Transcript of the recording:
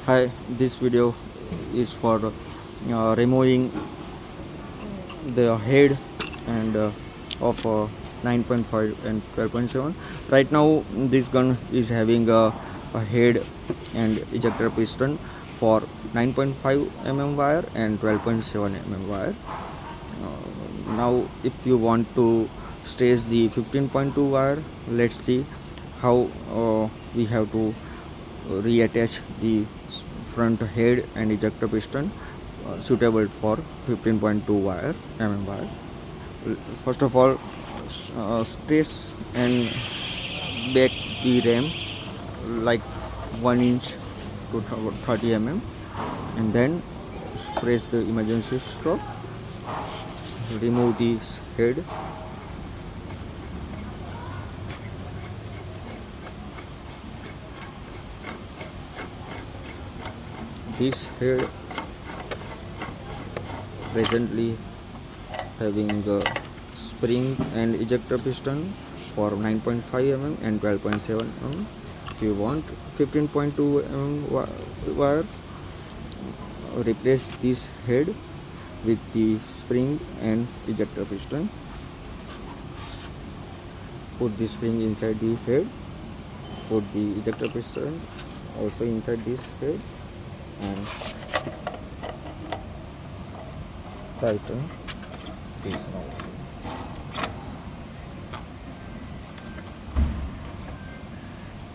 Hi, this video is for removing the head and of 9.5 and 12.7. Right now this gun is having a head and ejector piston for 9.5 mm wire and 12.7 mm wire. Now if you want to stage the 15.2 wire, let's see how we have to reattach the front head and ejector piston suitable for 15.2 wire mm wire. First of all, stretch and back the ram like 1 inch to 30 mm, and then press the emergency stop. Remove this head. This head presently having a spring and ejector piston for 9.5 mm and 12.7 mm. If you want 15.2 mm wire, replace this head with the spring and ejector piston. Put the spring inside the head, put the ejector piston also inside this head, and tighten this now.